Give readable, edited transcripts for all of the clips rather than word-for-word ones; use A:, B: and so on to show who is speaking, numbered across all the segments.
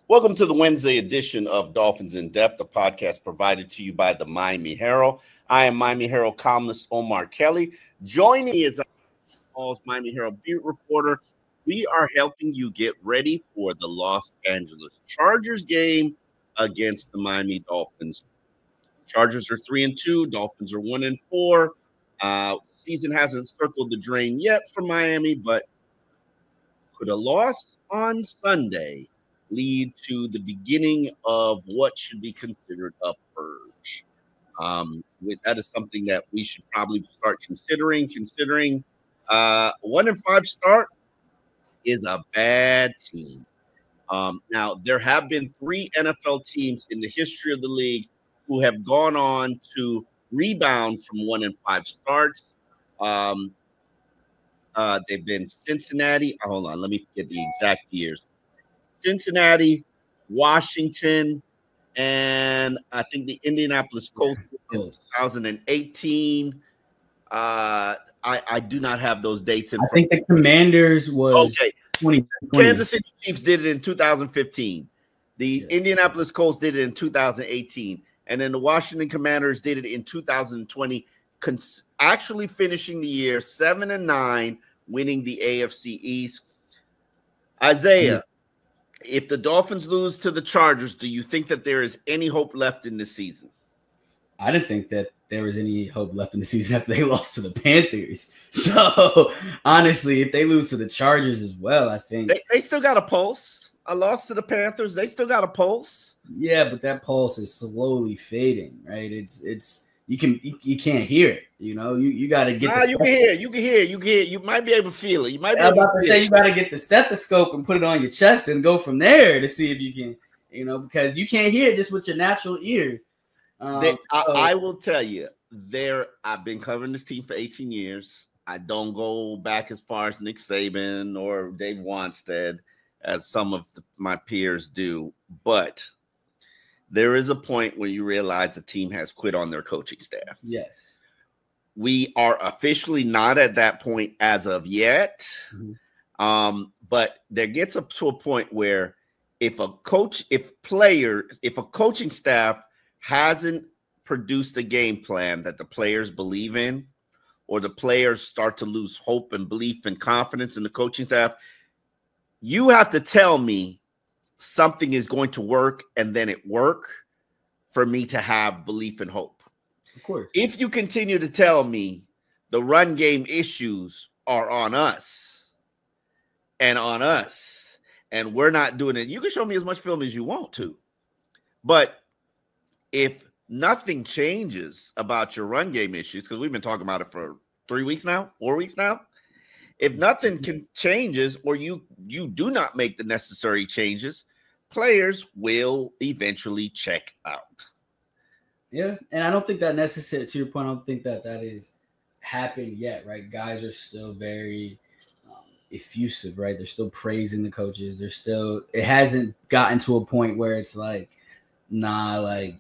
A: Welcome to the Wednesday edition of Dolphins in Depth, a podcast provided to you by the Miami Herald. I am Miami Herald columnist Omar Kelly. Joining me is Miami Herald beat reporter. We are helping you get ready for the Los Angeles Chargers game against the Miami Dolphins. Chargers are 3-2. Dolphins are 1-4. Season hasn't circled the drain yet for Miami, but could a loss on Sunday lead to the beginning of what should be considered a purge? That is something that we should probably start considering. 1-5 start is a bad team. Now, there have been 3 NFL teams in the history of the league who have gone on to rebound from 1-5 starts. They've been Cincinnati. Hold on, let me get the exact years. Cincinnati, Washington, and I think the Indianapolis Colts in 2018. I do not have those dates in front.
B: I think the Commanders was
A: okay.
B: 2020.
A: Kansas City Chiefs did it in 2015. The Indianapolis Colts did it in 2018. And then the Washington Commanders did it in 2020, actually finishing the year 7-9, winning the AFC East. Isaiah, if the Dolphins lose to the Chargers, do you think that there is any hope left in this season?
B: I didn't think that there was any hope left in the season after they lost to the Panthers. So, honestly, if they lose to the Chargers as well, I think
A: they still got a pulse. A loss to the Panthers, they still got a pulse.
B: Yeah, but that pulse is slowly fading, right? It's you can't hear it. You know, you got to get.
A: You can hear. You might be able to feel it. You might.
B: I'm about to say you got to get the stethoscope and put it on your chest and go from there to see if you can, because you can't hear it just with your natural ears.
A: I will tell you, I've been covering this team for 18 years. I don't go back as far as Nick Saban or Dave Wanstead as some of my peers do, but there is a point where you realize the team has quit on their coaching staff.
B: Yes.
A: We are officially not at that point as of yet. Mm-hmm. But there gets up to a point where if a coaching staff hasn't produced a game plan that the players believe in, or the players start to lose hope and belief and confidence in the coaching staff, you have to tell me something is going to work and then it work for me to have belief and hope.
B: Of course.
A: If you continue to tell me the run game issues are on us and we're not doing it, you can show me as much film as you want to. But if nothing changes about your run game issues, because we've been talking about it for 4 weeks now, if nothing changes or you do not make the necessary changes, players will eventually check out.
B: Yeah, and I don't think that necessary, to your point, I don't think that is happened yet, right? Guys are still very effusive, right? They're still praising the coaches. It hasn't gotten to a point where it's like, nah, like,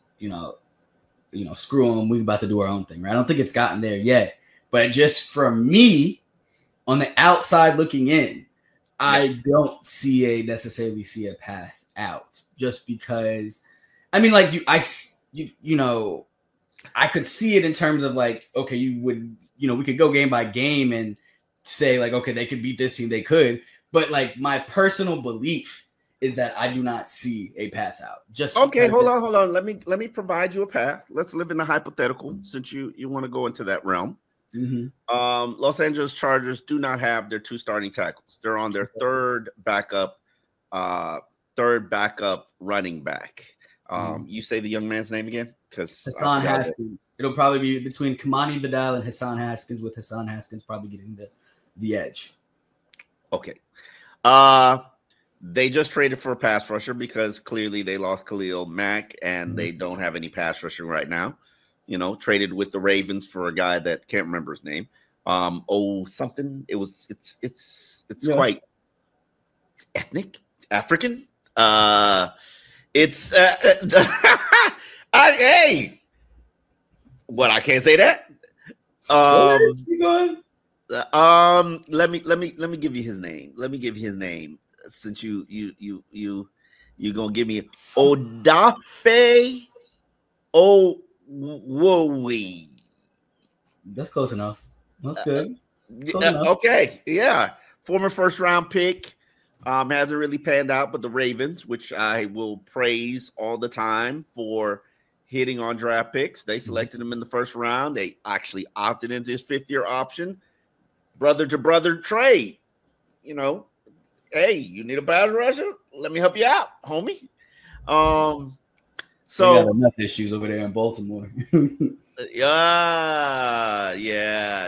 B: screw them, we're about to do our own thing, right? I don't think it's gotten there yet. But just from me, on the outside looking in, I don't necessarily see a path out, just because, I mean, like I could see it in terms of like, okay, we could go game by game and say like, okay, they could beat this team, they could, but like my personal belief is that I do not see a path out. Just
A: okay, hold on. Let me provide you a path. Let's live in a hypothetical, since you want to go into that realm.
B: Mm-hmm.
A: Los Angeles Chargers do not have their 2 starting tackles. They're on their third backup running back. You say the young man's name again? Because
B: Hassan Haskins. It'll probably be between Kamani Vidal and Hassan Haskins, with Hassan Haskins probably getting the edge.
A: Okay. They just traded for a pass rusher because clearly they lost Khalil Mack and they don't have any pass rushing right now. Traded with the Ravens for a guy that can't remember his name. Something. It's quite ethnic, African. Hey, what, I can't say that. Let me give you his name. Since you You're gonna give me Odafe Owowe.
B: That's close enough. That's good.
A: Okay, yeah. Former first round pick. Hasn't really panned out, but the Ravens, which I will praise all the time for hitting on draft picks, they selected him in the first round. They actually opted into his 5th-year option. Brother to brother trade. You know, hey, you need a pass rusher? Let me help you out, homie. So
B: they got enough issues over there in Baltimore.
A: yeah,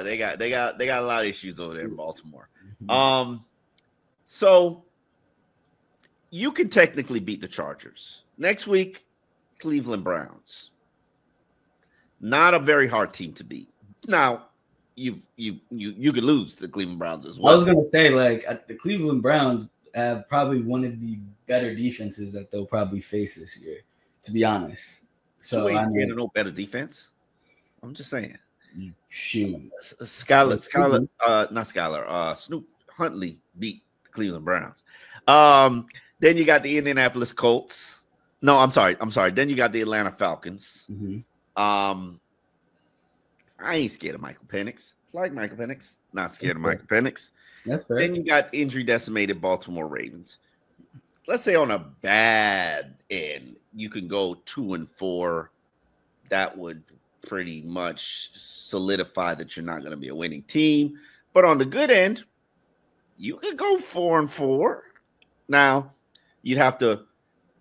A: they got a lot of issues over there in Baltimore. So you can technically beat the Chargers. Next week, Cleveland Browns. Not a very hard team to beat. Now, you could lose the Cleveland Browns as well.
B: I was gonna say, like, the Cleveland Browns have probably one of the better defenses that they'll probably face this year, to be honest. So
A: I mean, no better defense. I'm just saying.
B: Shoot.
A: Snoop Huntley beat the Cleveland Browns. Then you got the Indianapolis Colts. No, I'm sorry. Then you got the Atlanta Falcons. I ain't scared of Michael Penix. Like Michael Penix, not scared of Michael Penix.
B: That's fair.
A: Then you got injury decimated Baltimore Ravens. Let's say on a bad end, you can go 2-4. That would pretty much solidify that you're not going to be a winning team. But on the good end, you could go 4-4. Now, you'd have to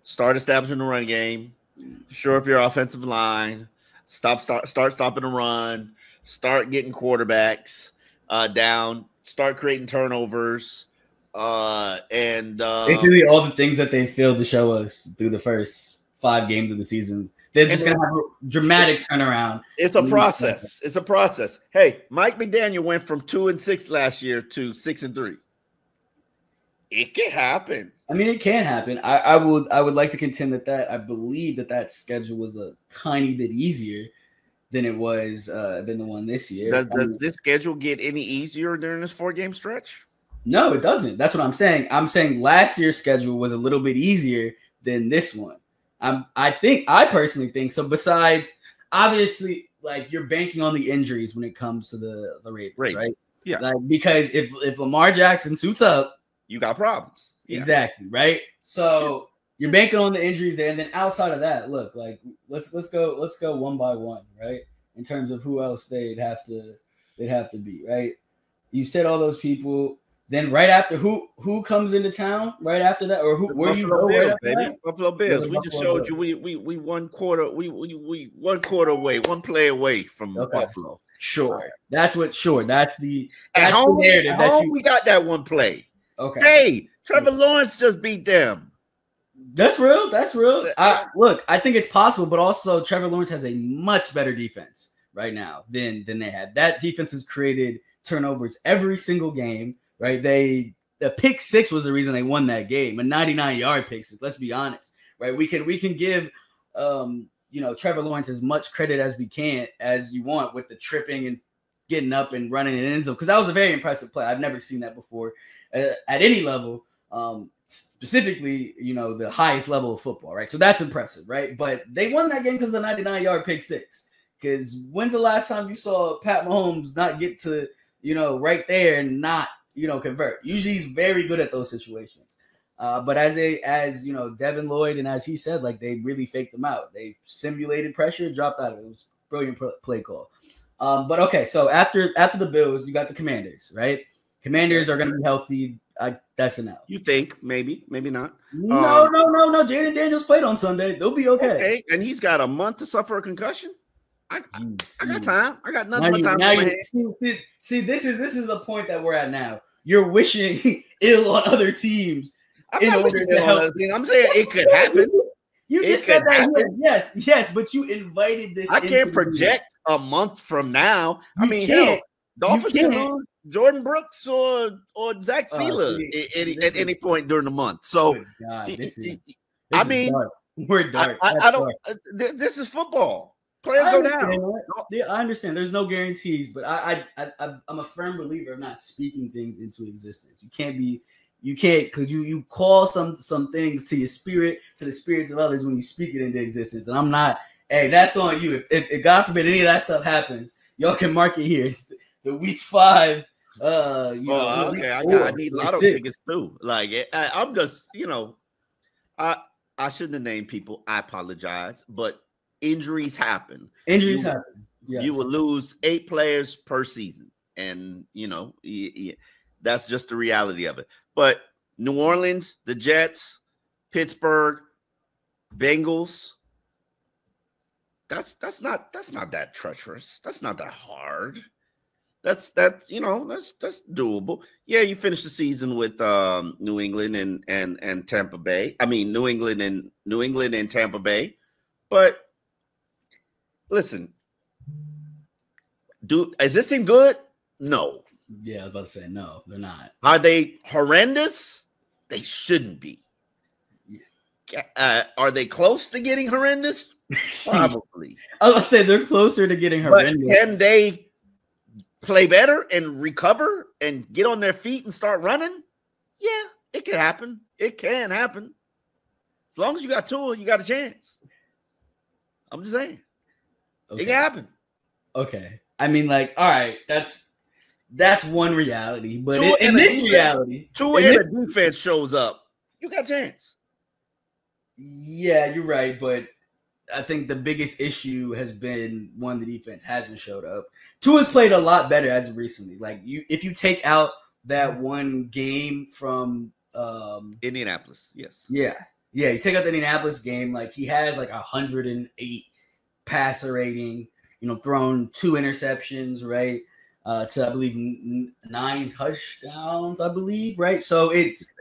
A: start establishing the run game, shore up your offensive line, start stopping the run, start getting quarterbacks down, start creating turnovers, and
B: basically all the things that they failed to show us through the first 5 games of the season. They're just going to have a dramatic turnaround.
A: It's a process. It's a process. Hey, Mike McDaniel went from 2-6 last year to 6-3. It can happen.
B: I mean, it can happen. I would like to contend that I believe that schedule was a tiny bit easier than it was than the one this year.
A: Does this schedule get any easier during this 4-game stretch?
B: No, it doesn't. That's what I'm saying. I'm saying last year's schedule was a little bit easier than this one. I personally think so. Besides, obviously, like, you're banking on the injuries when it comes to the Ravens, right?
A: Yeah.
B: Like, because if Lamar Jackson suits up,
A: you got problems.
B: Yeah. Exactly, right? So you're banking on the injuries there, and then outside of that, look, like, let's go one by one, right? In terms of who else they'd have to be, right? You said all those people. Then right after, who comes into town right after that, or where you go right after that?
A: Buffalo Bills. We just showed you we 1 quarter we 1 quarter away, 1 play away from Buffalo.
B: Sure, that's the
A: narrative that we got that 1 play.
B: Okay.
A: Hey, Trevor Lawrence just beat them.
B: That's real. Look, I think it's possible, but also Trevor Lawrence has a much better defense right now than they had. That defense has created turnovers every single game. Right, the pick 6 was the reason they won that game, a 99-yard pick 6. Let's be honest, right? We can give Trevor Lawrence as much credit as we can, as you want, with the tripping and getting up and running in end zone, because that was a very impressive play. I've never seen that before at any level, specifically the highest level of football, right? So that's impressive, right? But they won that game because of the 99-yard pick 6. Because when's the last time you saw Pat Mahomes not get to right there and not convert? Usually he's very good at those situations. But as Devin Lloyd, and as he said, like, they really faked them out. They simulated pressure, dropped out of it. It was a brilliant play call. But okay, so after the Bills, you got the Commanders, right? Commanders are going to be healthy. That's an out.
A: You think maybe not?
B: No. Jaden Daniels played on Sunday. They'll be okay.
A: And he's got a month to suffer a concussion. I got time. I got nothing but time.
B: See, this is the point that we're at now. You're wishing ill on other teams in order to help.
A: I'm saying it could happen.
B: You just said that. Yes, but you invited this.
A: I can't project a month from now. Dolphins can lose Jordan Brooks or Zach Sealer at any point during the month. So,
B: we're dark.
A: I don't. This is football. Players go down.
B: Yeah, I understand. There's no guarantees, but I'm a firm believer of not speaking things into existence. You can't be You can't, because you call some things to your spirit, to the spirits of others when you speak it into existence. And I'm not, hey, that's on you. If God forbid any of that stuff happens, y'all can mark it here. It's the week 5.
A: Okay. I need lotto tickets too. Like I'm just, I shouldn't have named people. I apologize, but injuries happen.
B: Happen. Yes.
A: You will lose 8 players per season, and that's just the reality of it. But New Orleans, the Jets, Pittsburgh, Bengals. That's not that treacherous. That's not that hard. That's doable. Yeah, you finish the season with New England and Tampa Bay. I mean, New England and Tampa Bay. But listen, is this team good? No.
B: Yeah, I was about to say no, they're not.
A: Are they horrendous? They shouldn't be. Yeah. Are they close to getting horrendous? Probably.
B: I was going to say they're closer to getting horrendous.
A: But can they play better and recover and get on their feet and start running? Yeah, it can happen. It can happen. As long as you got Tua, you got a chance. I'm just saying. Okay. It can happen.
B: Okay. I mean, like, all right, that's one reality. But in this reality,
A: Tua and the defense shows up, you got a chance.
B: Yeah, you're right. But I think the biggest issue has been one, the defense hasn't showed up. Tua's played a lot better as of recently. Like if you take out that one game from
A: Indianapolis, yes.
B: Yeah. You take out the Indianapolis game, like he has like 108 passer rating, thrown 2 interceptions, right? To I believe 9 touchdowns, I believe, right? So it's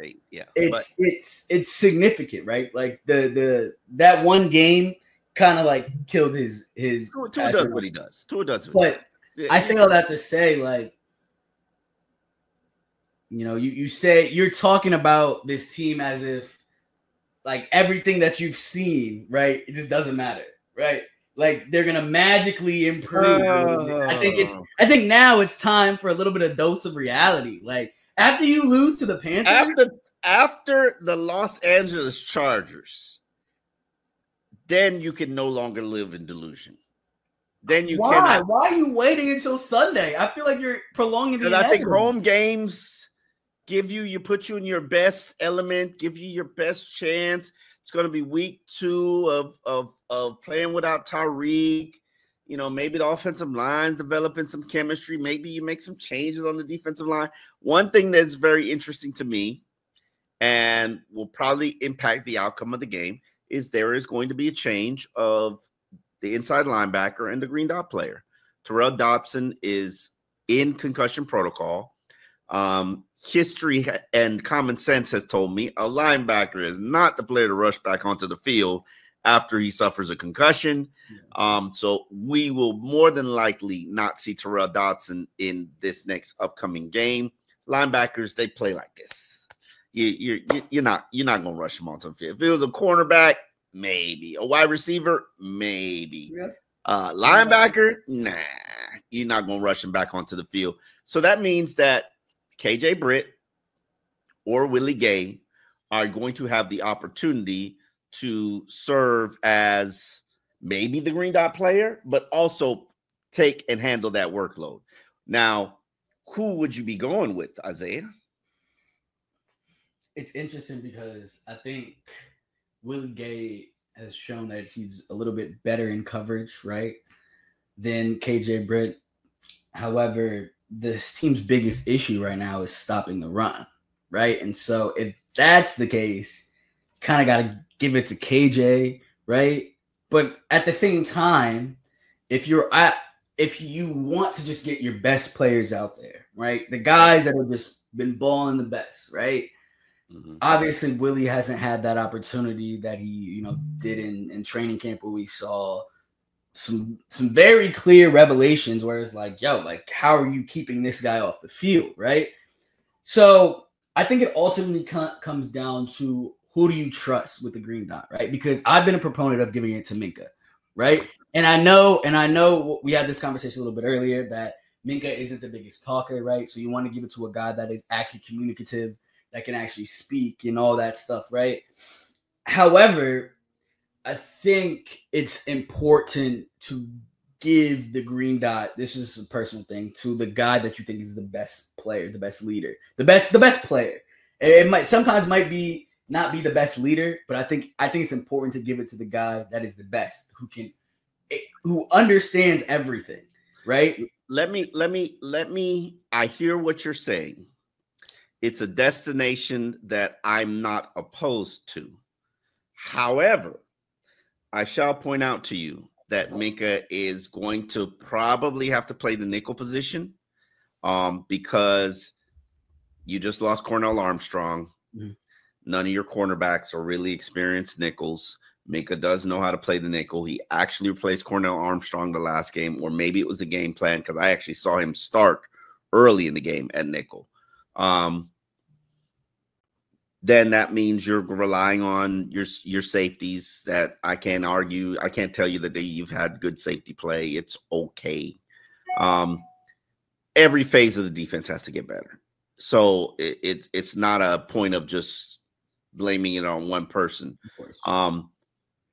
B: significant, right? Like that one game kind of like killed his.
A: Tua does what he does.
B: But I say all that to say, like, you say you're talking about this team as if like everything that you've seen, right? It just doesn't matter, right? Like they're gonna magically improve. I think now it's time for a little bit of dose of reality. Like after you lose to the Panthers,
A: after the Los Angeles Chargers, then you can no longer live in delusion. Then you cannot.
B: Why are you waiting until Sunday? I feel like you're prolonging the.
A: I think home games put you in your best element, give you your best chance. It's going to be week 2 of playing without Tyreek. Maybe the offensive line's developing some chemistry. Maybe you make some changes on the defensive line. One thing that's very interesting to me and will probably impact the outcome of the game is there is going to be a change of the inside linebacker and the green dot player. Terrell Dobson is in concussion protocol. History and common sense has told me a linebacker is not the player to rush back onto the field after he suffers a concussion. So we will more than likely not see Terrell Dobson in this next upcoming game. Linebackers, they play like this. You're not gonna rush him onto the field. If it was a cornerback, maybe. A wide receiver, maybe. Yep. Linebacker, nah. You're not gonna rush him back onto the field. So that means that KJ Britt or Willie Gay are going to have the opportunity to serve as maybe the green dot player, but also take and handle that workload. Now, who would you be going with, Isaiah?
B: It's interesting because I think Willie Gay has shown that he's a little bit better in coverage, right, than KJ Britt. However, this team's biggest issue right now is stopping the run, right? And so if that's the case, you kind of got to give it to KJ, right? But at the same time, if you want to just get your best players out there, right? The guys that have just been balling the best, right? Mm-hmm. Obviously, Willie hasn't had that opportunity that he, did in training camp where we saw some very clear revelations where it's like, yo, like, how are you keeping this guy off the field, right? So I think it ultimately comes down to who do you trust with the green dot, right? Because I've been a proponent of giving it to Minkah, right? And I know we had this conversation a little bit earlier that Minkah isn't the biggest talker, right? So you want to give it to a guy that is actually communicative, that can actually speak and all that stuff, right? However, I think it's important to give the green dot, this is a personal thing, to the guy that you think is the best player, the best leader, the best player. It might sometimes not be the best leader, but I think it's important to give it to the guy that is the best, who understands everything, right?
A: Let me I hear what you're saying. It's a destination that I'm not opposed to. However, I shall point out to you that Minkah is going to probably have to play the nickel position because you just lost Cornell Armstrong. Mm-hmm. None of your cornerbacks are really experienced nickels. Minkah does know how to play the nickel. He actually replaced Cornell Armstrong the last game, or maybe it was a game plan because I actually saw him start early in the game at nickel. Then that means you're relying on your safeties that I can't argue. I can't tell you that you've had good safety play. It's okay. Every phase of the defense has to get better. So it's not a point of just blaming it on one person.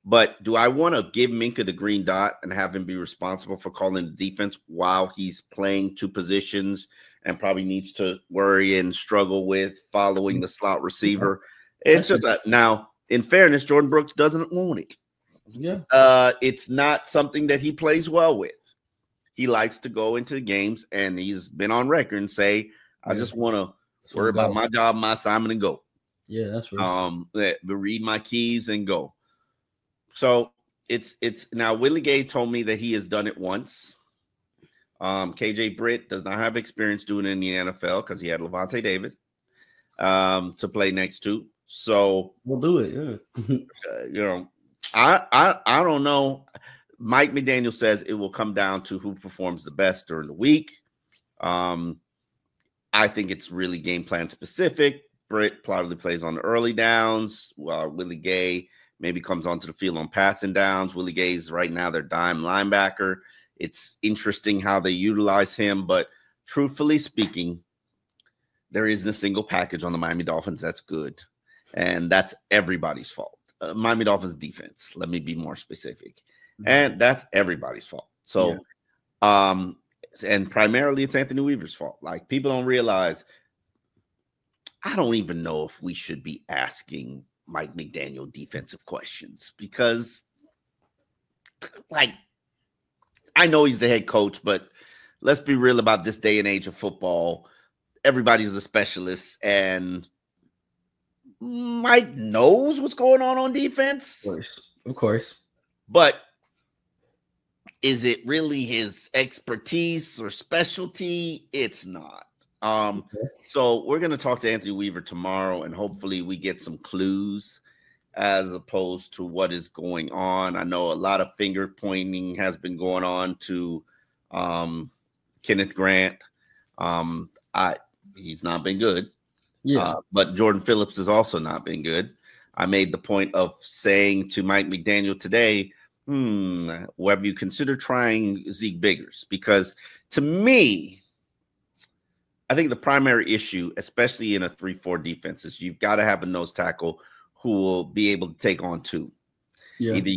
A: But do I want to give Minkah the green dot and have him be responsible for calling the defense while he's playing two positions and probably needs to worry and struggle with following the slot receiver? It's just now, in fairness, Jordan Brooks doesn't own it.
B: Yeah.
A: It's not something that he plays well with. He likes to go into games, and he's been on record and say, I just want to worry about my job, my assignment, and go.
B: Yeah, that's right.
A: Read my keys and go. So it's now Willie Gay told me that he has done it once. KJ Britt does not have experience doing it in the NFL because he had Levante Davis to play next to. So
B: we'll do it. Yeah.
A: I don't know. Mike McDaniel says it will come down to who performs the best during the week. I think it's really game plan specific. Britt probably plays on the early downs, while Willie Gay maybe comes onto the field on passing downs. Willie Gay's right now their dime linebacker. It's interesting how they utilize him, but truthfully speaking, there isn't a single package on the Miami Dolphins that's good, and that's everybody's fault. Miami Dolphins defense, let me be more specific, and that's everybody's fault. So, and primarily it's Anthony Weaver's fault. Like, people don't realize, I don't even know if we should be asking Mike McDaniel defensive questions because, like, I know he's the head coach, but let's be real about this day and age of football. Everybody's a specialist, and Mike knows what's going on defense.
B: Of course.
A: But is it really his expertise or specialty? It's not. So we're going to talk to Anthony Weaver tomorrow, and hopefully we get some clues as opposed to what is going on. I know a lot of finger pointing has been going on to Kenneth Grant. He's not been good.
B: Yeah.
A: But Jordan Phillips has also not been good. I made the point of saying to Mike McDaniel today, have you considered trying Zeke Biggers? Because to me, I think the primary issue, especially in a 3-4 defense, is you've got to have a nose tackle who will be able to take on two. Yeah. Either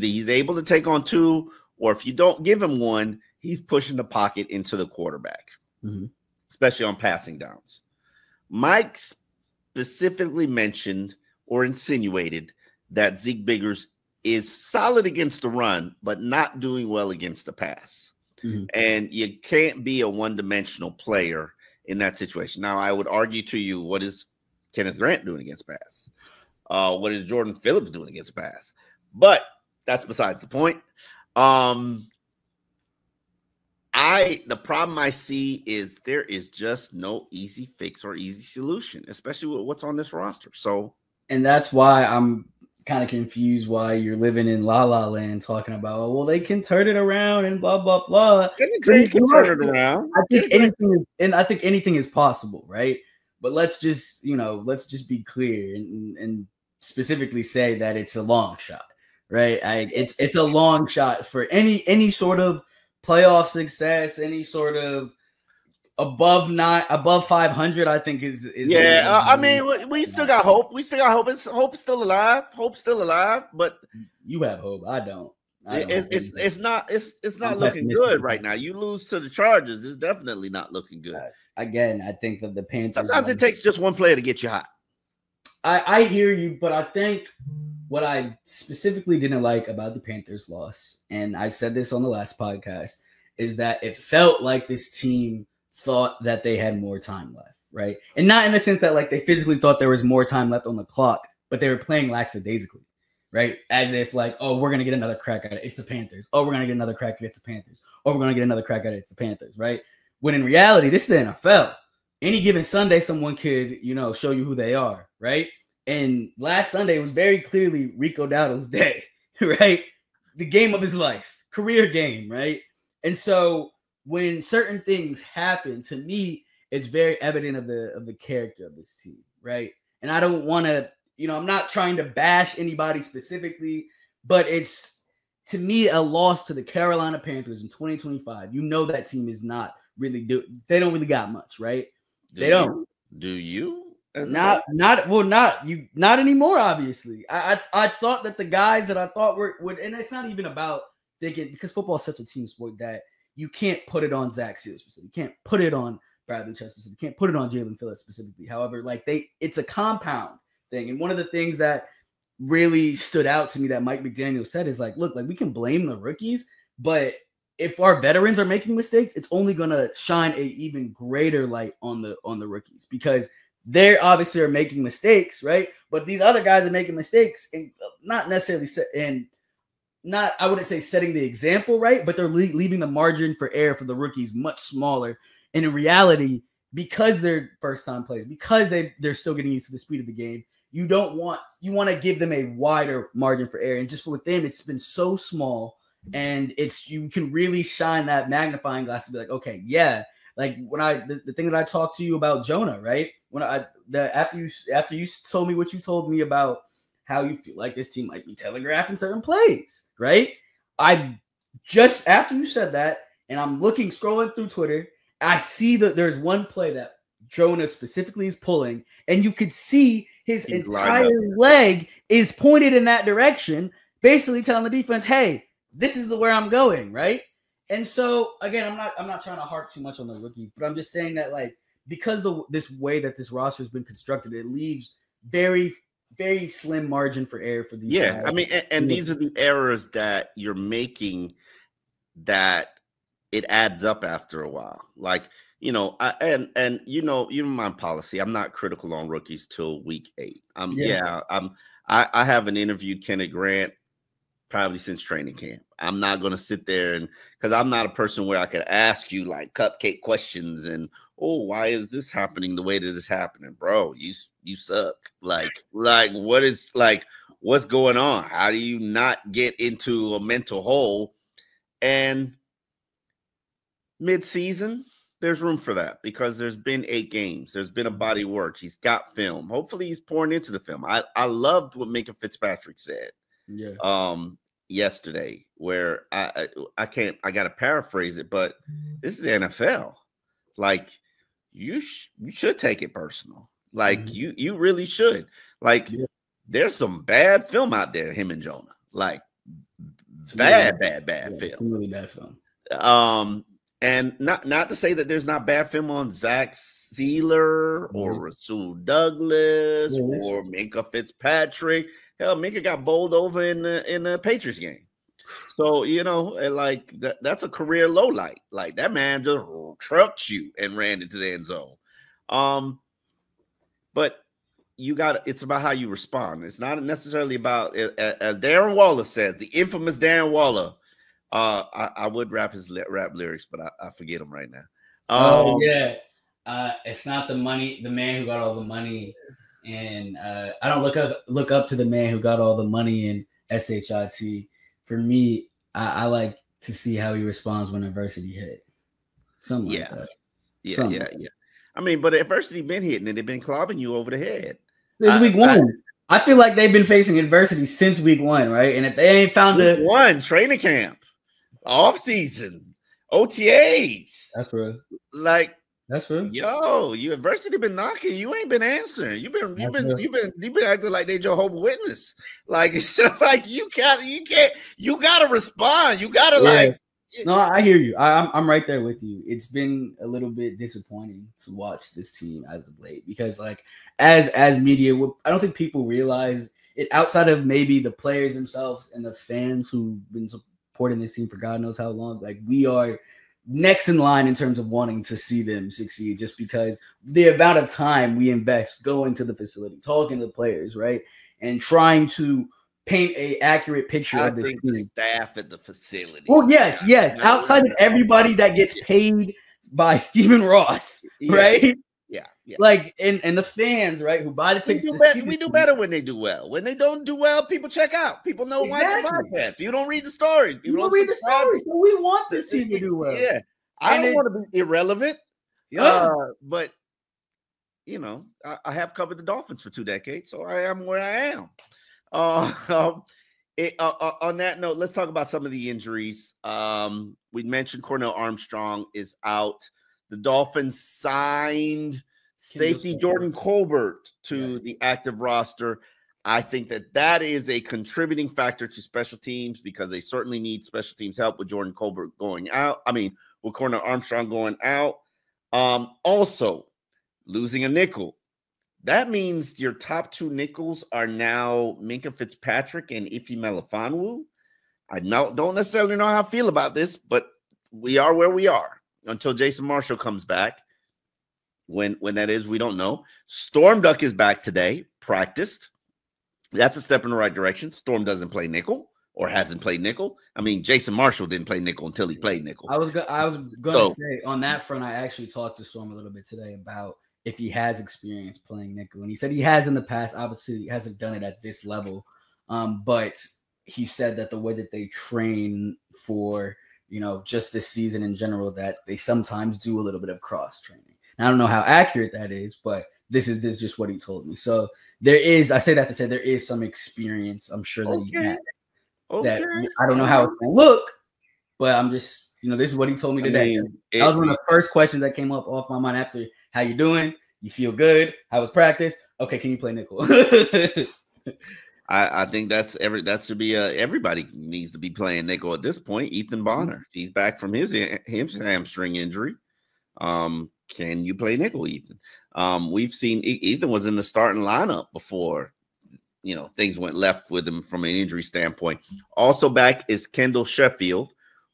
A: he's able to take on two, or if you don't give him one, he's pushing the pocket into the quarterback, especially on passing downs. Mike specifically mentioned or insinuated that Zeke Biggers is solid against the run, but not doing well against the pass. And you can't be a one-dimensional player in that situation. Now, I would argue to you, what is Kenneth Grant doing against pass? What is Jordan Phillips doing against pass? But that's besides the point. The problem I see is there is just no easy fix or easy solution, especially with what's on this roster. So,
B: and that's why I'm kind of confused why you're living in La La Land talking about, well, they can turn it around and blah blah blah.
A: They can turn it around.
B: I think anything is possible, right? But let's just be clear and specifically say that it's a long shot, right? It's a long shot for any sort of playoff success, any sort of above 500, I think is
A: yeah. I mean, we still got hope. We still got hope. Hope's still alive. Hope's still alive. But
B: you have hope. I don't.
A: It's not looking good right now. You lose to the Chargers. It's definitely not looking good.
B: Again, I think that the Panthers.
A: Sometimes it takes just one player to get you hot.
B: I hear you, but I think what I specifically didn't like about the Panthers' loss, and I said this on the last podcast, is that it felt like this team thought that they had more time left, right? And not in the sense that like they physically thought there was more time left on the clock, but they were playing lackadaisically, right? As if like, oh, we're going to get another crack at it. It's the Panthers. Oh, we're going to get another crack at it. It's the Panthers. Oh, we're going to get another crack at it. It's the Panthers, right? When in reality, this is the NFL. Any given Sunday, someone could, show you who they are, right? And last Sunday was very clearly Rico Dowdle's day, right? The game of his life, career game, right? And so when certain things happen, to me, it's very evident of the character of this team, right? And I don't want to, I'm not trying to bash anybody specifically, but it's, to me, a loss to the Carolina Panthers in 2025. That team is not really they don't really got much, right? They don't.
A: Do you?
B: Not anymore, obviously. I thought that the guys that I thought would, and it's not even about thinking, because football is such a team sport that you can't put it on Zach Seals specifically. You can't put it on Bradley Chubb specifically. You can't put it on Jalen Phillips specifically. However, it's a compound thing. And one of the things that really stood out to me that Mike McDaniel said is look, we can blame the rookies, but if our veterans are making mistakes, it's only going to shine a even greater light on the rookies, because they obviously are making mistakes, right? But these other guys are making mistakes, and not necessarily I wouldn't say setting the example, right? But they're leaving the margin for error for the rookies much smaller. And in reality, because they're first-time players, because they're still getting used to the speed of the game, you want to give them a wider margin for error. And just with them, it's been so small, and you can really shine that magnifying glass to be like, okay, yeah. Like when the thing that I talked to you about Jonah, right? After you told me what you told me about how you feel like this team might be telegraphing certain plays, right? I just, after you said that, and I'm scrolling through Twitter, I see that there's one play that Jonah specifically is pulling, and you could see his entire leg is pointed in that direction, basically telling the defense, hey, this is where I'm going, right? And so, again, I'm not trying to harp too much on the rookies, but I'm just saying that, because this way that this roster has been constructed, it leaves very, very slim margin for error for these guys.
A: I mean, and these are the errors that you're making that it adds up after a while. My policy, I'm not critical on rookies till week 8. I haven't interviewed Kenneth Grant probably since training camp. I'm not going to sit there because I'm not a person where I could ask you cupcake questions and, oh, why is this happening the way that it's happening? Bro, you suck. What's going on? How do you not get into a mental hole? And mid-season, there's room for that because there's been 8 games. There's been a body of work. He's got film. Hopefully he's pouring into the film. I loved what Minkah Fitzpatrick said.
B: Yeah.
A: Yesterday, where I got to paraphrase it, but this is the NFL. You should take it personal. You really should. There's some bad film out there, him and Jonah. Bad film.
B: Really bad film.
A: And not to say that there's not bad film on Zach Sealer or Rasul Douglas or Minkah Fitzpatrick. Hell, Minkah got bowled over in the Patriots game. So, that's a career low light. That man just trucked you and ran into the end zone. But it's about how you respond. It's not necessarily about, as Darren Waller says, the infamous Darren Waller. I would rap his rap lyrics, but I forget them right now.
B: It's not the money, the man who got all the money. And I don't look up to the man who got all the money in SHIT. For me, I like to see how he responds when adversity hit. Something like that.
A: Yeah. I mean, but adversity been hitting and they've been clobbing you over the head.
B: Since week 1. I feel like they've been facing adversity since week 1, right? And if they ain't found
A: training camp, off season, OTAs.
B: That's right. That's true.
A: Yo, university been knocking. You ain't been answering. You've been acting like they Jehovah's Witness. Like, like you gotta respond. You gotta like.
B: No, I hear you. I'm right there with you. It's been a little bit disappointing to watch this team as of late because, like, as media, I don't think people realize it outside of maybe the players themselves and the fans who've been supporting this team for God knows how long. Like, we are next in line in terms of wanting to see them succeed, just because the amount of time we invest going to the facility, talking to the players, right, and trying to paint a accurate picture of this team.
A: The staff at the facility.
B: Well, yes. Outside of everybody that gets paid by Stephen Ross, right?
A: Yeah.
B: Like, and the fans, right, who buy the tickets.
A: We do better when they do well. When they don't do well, people check out. People know why the podcast. You don't read the stories.
B: You don't read the stories. So we want this team to do well.
A: Yeah. I don't want to be irrelevant. Yeah. But, you know, I have covered the Dolphins for 2 decades, so I am where I am. On that note, let's talk about some of the injuries. We mentioned Cornell Armstrong is out. The Dolphins signed safety Jordan Colbert to the active roster. I think that is a contributing factor to special teams because they certainly need special teams help with Jordan Colbert going out. I mean, with Cornell Armstrong going out. Also, losing a nickel. That means your top 2 nickels are now Minkah Fitzpatrick and Ife Melifonwu. I don't necessarily know how I feel about this, but we are where we are until Jason Marshall comes back. When that is, we don't know. Storm Duck is back today, practiced. That's a step in the right direction. Storm doesn't play nickel or hasn't played nickel. I mean, Jason Marshall didn't play nickel until he played nickel.
B: I was going to say, on that front, I actually talked to Storm a little bit today about if he has experience playing nickel. And he said he has in the past. Obviously, he hasn't done it at this level. But he said that the way that they train for, you know, just this season in general, that they sometimes do a little bit of cross training. I don't know how accurate that is, but this is just what he told me. So there is, I say that to say there is some experience, I'm sure that he had. That I don't know how it's going to look, but I'm just, you know, this is what he told me today. That was one of the first questions that came up off my mind after. How you doing? You feel good? How was practice? Okay, can you play nickel?
A: I think that should be everybody needs to be playing nickel at this point. Ethan Bonner, he's back from his hamstring injury. Can you play nickel, Ethan? We've seen Ethan was in the starting lineup before, you know, things went left with him from an injury standpoint. Also back is Kendall Sheffield,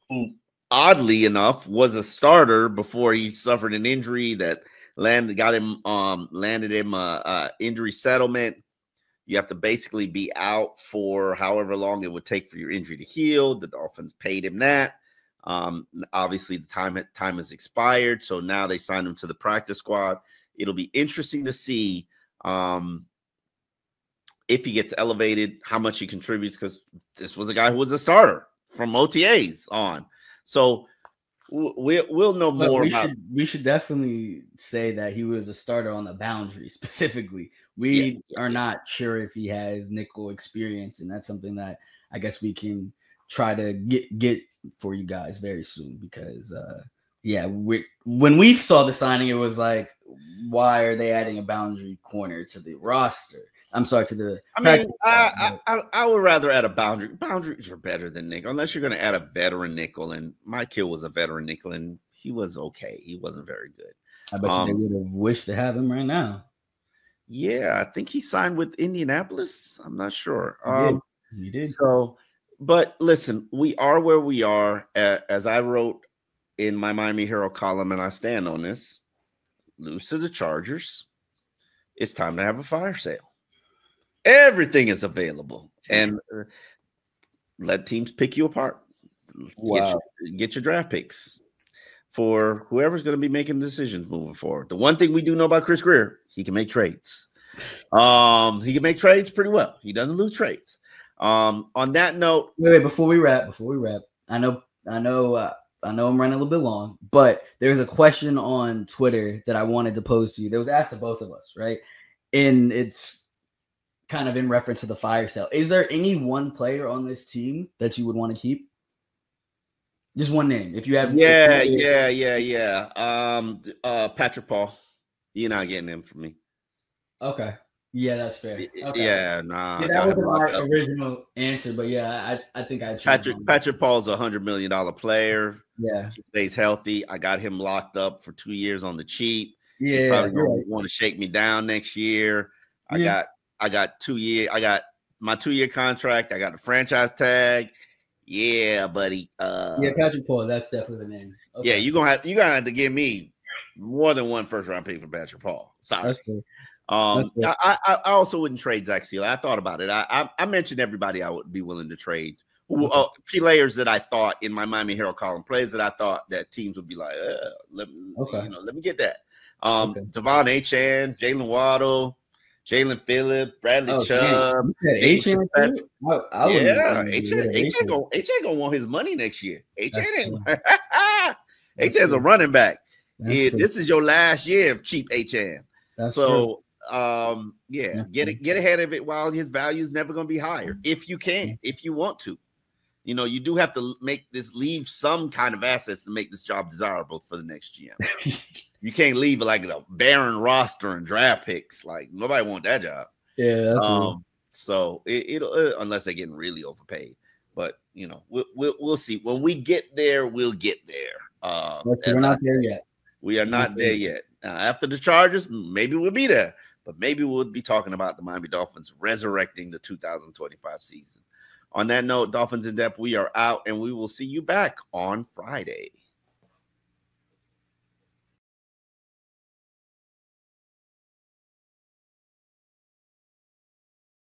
A: who oddly enough was a starter before he suffered an injury that landed him injury settlement. You have to basically be out for however long it would take for your injury to heal. The Dolphins paid him that. Obviously, the time has expired, so now they signed him to the practice squad. It'll be interesting to see if he gets elevated, how much he contributes, because this was a guy who was a starter from OTAs on. So we'll know more about.
B: We should definitely say that he was a starter on the boundary specifically. We are not sure if he has nickel experience, and that's something that I guess we can try to get for you guys very soon because when we saw the signing, it was like, why are they adding a boundary corner to the roster? I'm sorry, to the.
A: I mean, I would rather add a boundary. Boundaries are better than nickel, unless you're going to add a veteran nickel. And Mike Hill was a veteran nickel, and he was okay. He wasn't very good.
B: I bet you they would have wished to have him right now.
A: Yeah, I think he signed with Indianapolis. I'm not sure.
B: He did.
A: So, but listen, we are where we are. As I wrote in my Miami Hero column, and I stand on this, lose to the Chargers. It's time to have a fire sale. Everything is available, and let teams pick you apart.
B: Wow.
A: Get your draft picks for whoever's going to be making decisions moving forward. The one thing we do know about Chris Grier, he can make trades. He can make trades pretty well. He doesn't lose trades. On that note,
B: wait, before we wrap, I know I'm running a little bit long, but there's a question on Twitter that I wanted to pose to you. That was asked to both of us, right? And it's kind of in reference to the fire sale. Is there any one player on this team that you would want to keep? Just one name. If you have,
A: Yeah. Patrick Paul. You're not getting him from me.
B: Okay. Yeah, that's fair. Okay.
A: Yeah, nah.
B: Yeah, that wasn't my original answer, but yeah, I think I changed
A: Patrick Paul's $100 million player.
B: Yeah,
A: he stays healthy. I got him locked up for 2 years on the cheap.
B: Yeah,
A: he's probably gonna want to shake me down next year. I got 2 years. I got my 2-year contract. I got the franchise tag. Yeah, buddy.
B: Yeah, Patrick Paul. That's definitely the name.
A: Okay. Yeah, you're gonna have to give me more than one first round pick for Patrick Paul. Sorry.
B: That's cool.
A: I also wouldn't trade Zach Steele. I thought about it. I mentioned everybody I would be willing to trade. Players that I thought in my Miami Herald column, players that I thought that teams would be like, let me get that. Devon Achane, Jalen Waddle, Jalen Phillips, Bradley Chubb.
B: Achane
A: gonna want his money next year. Achane's a running back. This is your last year of cheap Achane. So get ahead of it while his value is never going to be higher. If you can, if you want to, you do have to leave some kind of assets to make this job desirable for the next GM. You can't leave like a barren roster and draft picks. Like nobody want that job.
B: Yeah. That's
A: so it'll unless they're getting really overpaid. But we'll see. When we get there, we'll get there.
B: We're not there yet.
A: We are not there yet. After the Chargers, maybe we'll be there, but maybe we'll be talking about the Miami Dolphins resurrecting the 2025 season. On that note, Dolphins in Depth, we are out, and we will see you back on Friday.